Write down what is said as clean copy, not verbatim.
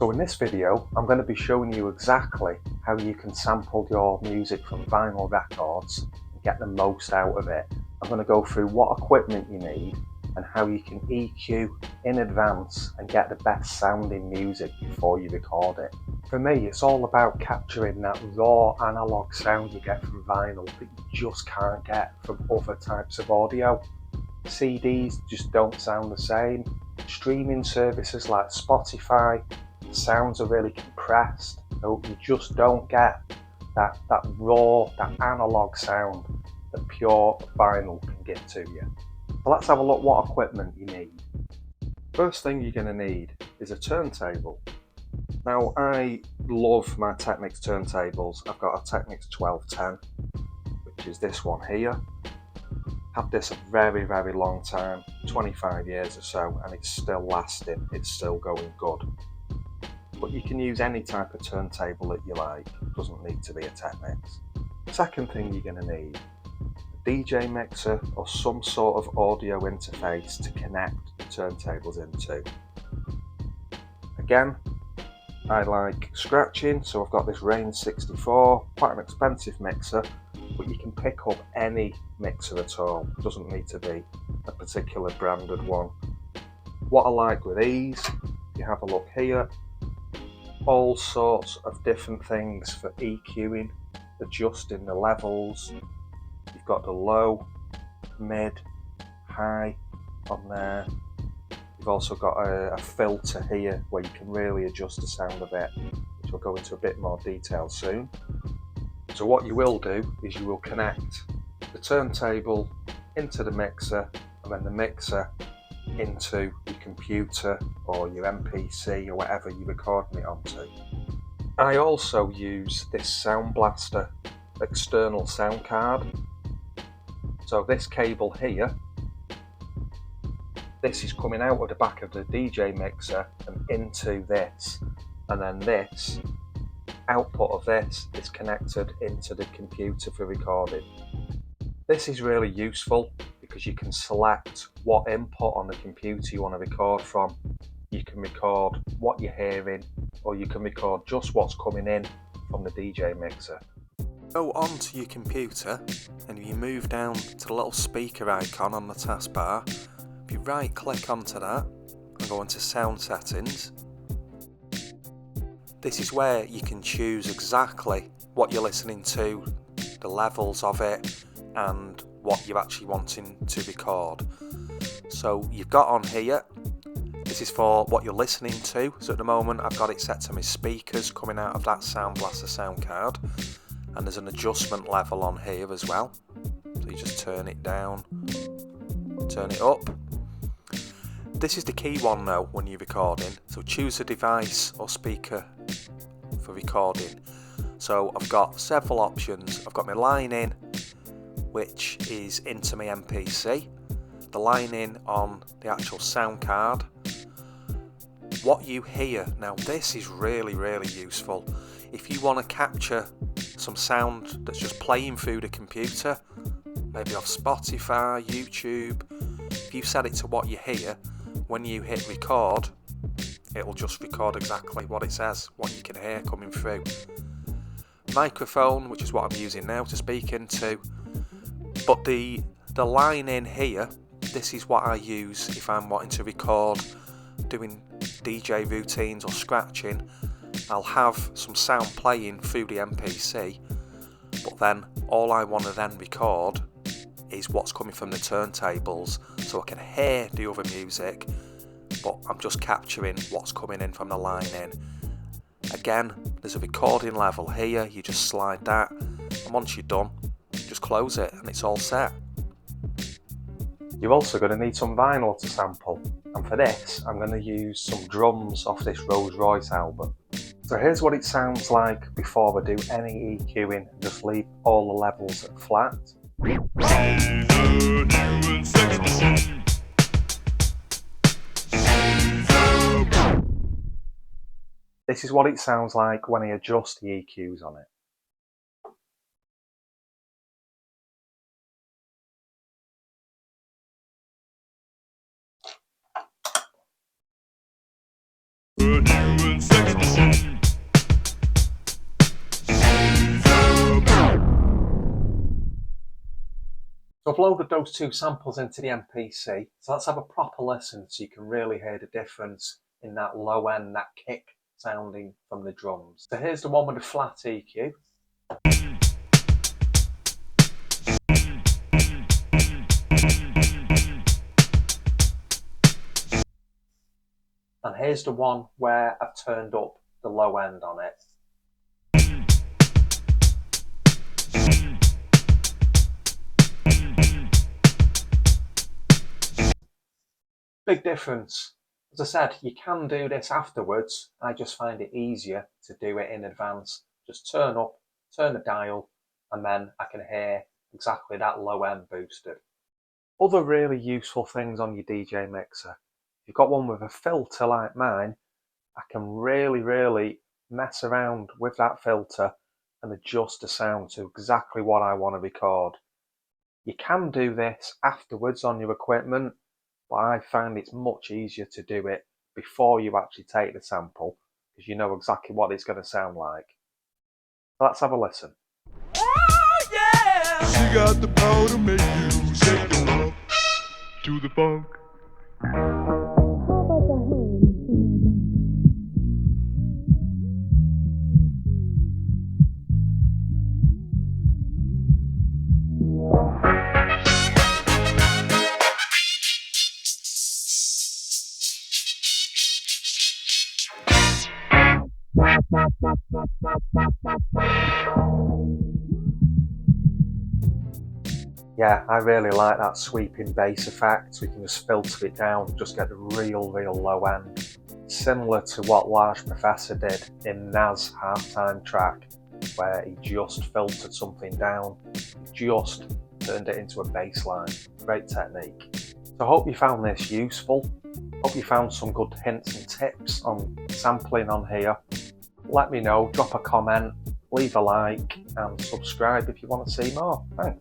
So in this video, I'm going to be showing you exactly how you can sample your music from vinyl records and get the most out of it. I'm going to go through what equipment you need and how you can EQ in advance and get the best sounding music before you record it. For me, it's all about capturing that raw analog sound you get from vinyl that you just can't get from other types of audio. CDs just don't sound the same. Streaming services like Spotify, the sounds are really compressed, so you just don't get that raw, that analog sound that pure vinyl can give to you. So let's have a look what equipment you need. First thing you're going to need is a turntable. Now I love my Technics turntables. I've got a Technics 1210, which is this one here. Had this a very long time, 25 years or so, and it's still lasting, it's still going good. But you can use any type of turntable that you like, it doesn't need to be a Technics. Second thing you're going to need, a DJ mixer or some sort of audio interface to connect the turntables into. Again, I like scratching, so I've got this Range 64, quite an expensive mixer, but you can pick up any mixer at all, it doesn't need to be a particular branded one. What I like with these, if you have a look here, all sorts of different things for EQing, adjusting the levels. You've got the low, mid, high on there. You've also got a filter here where you can really adjust the sound a bit, which we'll go into a bit more detail soon. So what you will do is you will connect the turntable into the mixer and then the mixer into your computer or your MPC or whatever you're recording it onto. I also use this Sound Blaster external sound card. So this cable here, this is coming out of the back of the DJ mixer and into this, and then this output of this is connected into the computer for recording. This is really useful because you can select what input on the computer you want to record from. You can record what you're hearing, or you can record just what's coming in from the DJ mixer. Go onto your computer and if you move down to the little speaker icon on the taskbar, if you right click onto that and go into sound settings, this is where you can choose exactly what you're listening to, the levels of it, and what you're actually wanting to record. So you've got on here, this is for what you're listening to. So at the moment I've got it set to my speakers coming out of that Sound Blaster sound card, and there's an adjustment level on here as well. So you just turn it down, turn it up. This is the key one though when you're recording, so choose a device or speaker for recording. So I've got several options. I've got my line in, which is into my MPC, the line in on the actual sound card. What you hear, now this is really useful. If you want to capture some sound that's just playing through the computer, maybe off Spotify, YouTube, if you set it to what you hear, when you hit record, it'll just record exactly what it says, what you can hear coming through. Microphone, which is what I'm using now to speak into, but the line in here, this is what I use if I'm wanting to record, doing DJ routines or scratching. I'll have some sound playing through the MPC, but then all I want to then record is what's coming from the turntables, so I can hear the other music, but I'm just capturing what's coming in from the line in. Again, there's a recording level here, you just slide that, and once you're done, just close it and it's all set. You're also going to need some vinyl to sample, and for this I'm going to use some drums off this Rolls Royce album. So here's what it sounds like before I do any EQing and just leave all the levels at flat. This is what it sounds like when I adjust the EQs on it. But you and sex loaded those two samples into the MPC, so let's have a proper listen so you can really hear the difference in that low end, that kick sounding from the drums. So here's the one with the flat EQ. And here's the one where I've turned up the low end on it. Big difference. As I said, you can do this afterwards. I just find it easier to do it in advance. Just turn up, turn the dial, and then I can hear exactly that low end boosted. Other really useful things on your DJ mixer. If you've got one with a filter like mine, I can really mess around with that filter and adjust the sound to exactly what I want to record. You can do this afterwards on your equipment, but I find it's much easier to do it before you actually take the sample, because you know exactly what it's going to sound like. So let's have a listen. Oh, yeah. She got the power to make you shake your rump to the funk. Yeah, I really like that sweeping bass effect. We can just filter it down, just get the real low end. Similar to what Large Professor did in Nas' halftime track, where he just filtered something down, just turned it into a bass line. Great technique. So I hope you found this useful. Hope you found some good hints and tips on sampling on here. Let me know, drop a comment, leave a like, and subscribe if you want to see more. Thanks.